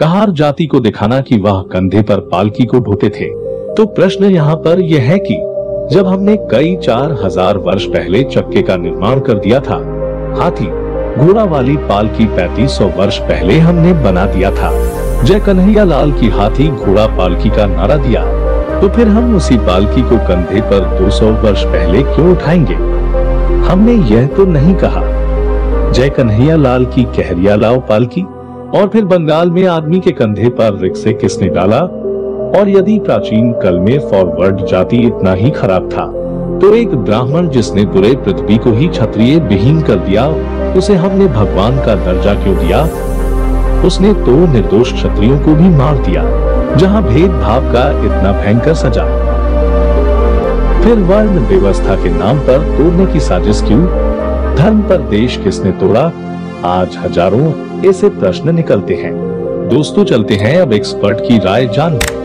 कहार जाति को दिखाना कि वह कंधे पर पालकी को ढोते थे। तो प्रश्न यहाँ पर यह है कि जब हमने कई 4000 वर्ष पहले चक्के का निर्माण कर दिया था, हाथी घोड़ा वाली पालकी 3500 वर्ष पहले हमने बना दिया था, जय कन्हैया लाल की हाथी घोड़ा पालकी का नारा दिया, तो फिर हम उसी पालकी को कंधे पर 200 वर्ष पहले क्यों उठाएंगे? हमने यह तो नहीं कहा जय कन्हैया लाल की कहरिया लाओ पालकी, और फिर बंगाल में आदमी के कंधे पर रिक्शे किसने डाला? और यदि प्राचीन काल में फॉरवर्ड जाति इतना ही खराब था, तो एक ब्राह्मण जिसने पूरे पृथ्वी को ही क्षत्रिय विहीन कर दिया, उसे हमने भगवान का दर्जा क्यों दिया? उसने तो निर्दोष क्षत्रियों को भी मार दिया, जहां भेदभाव का इतना भयंकर सजा। फिर वर्ण व्यवस्था के नाम पर तोड़ने की साजिश क्यों? धर्म पर देश किसने तोड़ा? आज हजारों ऐसे प्रश्न निकलते हैं। दोस्तों चलते हैं अब एक्सपर्ट की राय जानने।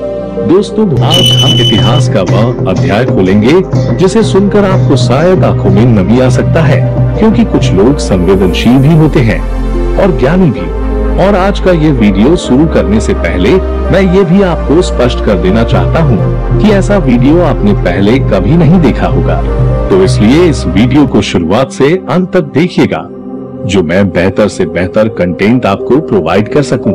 दोस्तों आज हम इतिहास का वह अध्याय खोलेंगे जिसे सुनकर आपको शायद आंखों में नमी आ सकता है, क्योंकि कुछ लोग संवेदनशील भी होते हैं और ज्ञानी भी। और आज का ये वीडियो शुरू करने से पहले मैं ये भी आपको स्पष्ट कर देना चाहता हूँ कि ऐसा वीडियो आपने पहले कभी नहीं देखा होगा, तो इसलिए इस वीडियो को शुरुआत से अंत तक देखिएगा, जो मैं बेहतर से बेहतर कंटेंट आपको प्रोवाइड कर सकूं।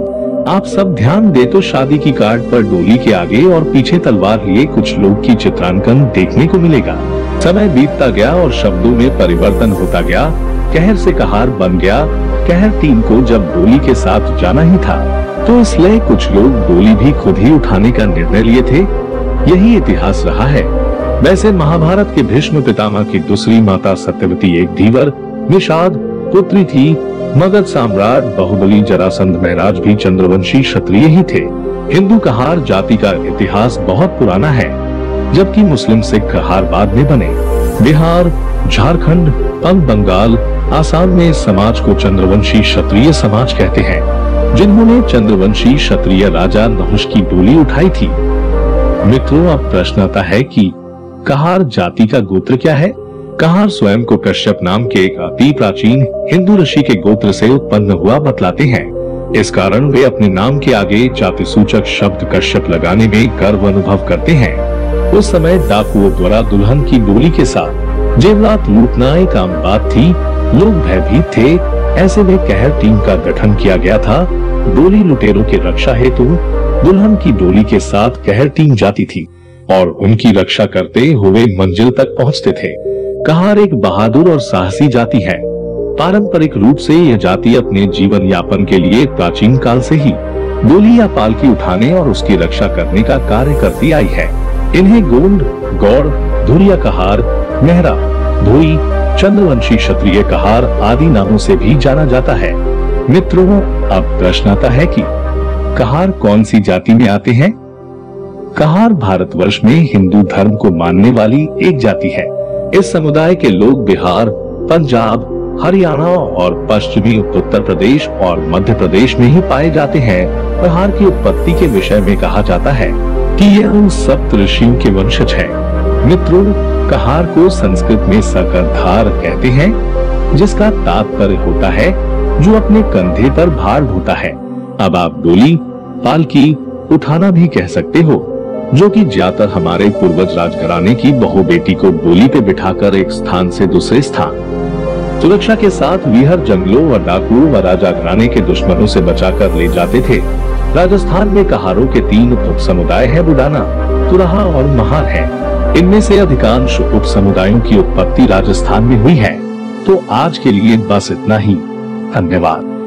आप सब ध्यान दे तो शादी की कार्ड पर डोली के आगे और पीछे तलवार लिए कुछ लोग की चित्रांकन देखने को मिलेगा। समय बीतता गया और शब्दों में परिवर्तन होता गया। कहर से कहार बन गया। कहर टीम को जब डोली के साथ जाना ही था, तो इसलिए कुछ लोग डोली भी खुद ही उठाने का निर्णय लिए थे। यही इतिहास रहा है। वैसे महाभारत के भीष्म पितामह की दूसरी माता सत्यवती एक धीवर निषाद पुत्री थी। मगध सम्राट बाहुबली जरासंध महाराज भी चंद्रवंशी क्षत्रिय ही थे। हिंदू कहार जाति का इतिहास बहुत पुराना है, जबकि मुस्लिम सिख कहार बाद में बने। बिहार, झारखंड, अब बंगाल, आसाम में इस समाज को चंद्रवंशी क्षत्रिय समाज कहते हैं, जिन्होंने चंद्रवंशी क्षत्रिय राजा नहुष की डोली उठाई थी। मित्रों अब प्रश्न आता है कि कहार जाति का गोत्र क्या है? कहार स्वयं को कश्यप नाम के एक अति प्राचीन हिंदू ऋषि के गोत्र से उत्पन्न हुआ बतलाते हैं। इस कारण वे अपने नाम के आगे जाति सूचक शब्द कश्यप लगाने में गर्व अनुभव करते हैं। उस समय डाकुओं द्वारा दुल्हन की डोली के साथ जेवरात लूटना एक आम बात थी। लोग भयभीत थे। ऐसे में कहर टीम का गठन किया गया था। डोली लुटेरों की रक्षा हेतु दुल्हन की डोली के साथ कहर टीम जाती थी और उनकी रक्षा करते हुए मंजिल तक पहुँचते थे। कहार एक बहादुर और साहसी जाति है। पारंपरिक रूप से यह जाति अपने जीवन यापन के लिए प्राचीन काल से ही डोली या पालकी उठाने और उसकी रक्षा करने का कार्य करती आई है। इन्हें गोंड, गौड़, धुरिया कहार, मेहरा, धोई, चंद्रवंशी क्षत्रिय कहार आदि नामों से भी जाना जाता है। मित्रों अब प्रश्न आता है कि कहार कौन सी जाति में आते हैं? कहार भारतवर्ष में हिंदू धर्म को मानने वाली एक जाति है। इस समुदाय के लोग बिहार, पंजाब, हरियाणा और पश्चिमी उत्तर प्रदेश और मध्य प्रदेश में ही पाए जाते हैं। कहार की उत्पत्ति के विषय में कहा जाता है कि यह उन सप्त ऋषियों के वंशज है। मित्रों कहार को संस्कृत में सकरधार कहते हैं, जिसका तात्पर्य होता है जो अपने कंधे पर भार ढोता है। अब आप डोली, पालकी उठाना भी कह सकते हो, जो कि ज्यादातर हमारे पूर्वज राजघराने की बहू बेटी को डोली पे बिठाकर एक स्थान से दूसरे स्थान सुरक्षा के साथ विहर जंगलों व डाकुओं व राजा घराने के दुश्मनों से बचाकर ले जाते थे। राजस्थान में कहारों के 3 उप समुदाय है, बुडाना, तुराहा और महार है। इनमें से अधिकांश उप समुदायों की उत्पत्ति राजस्थान में हुई है। तो आज के लिए बस इतना ही। धन्यवाद।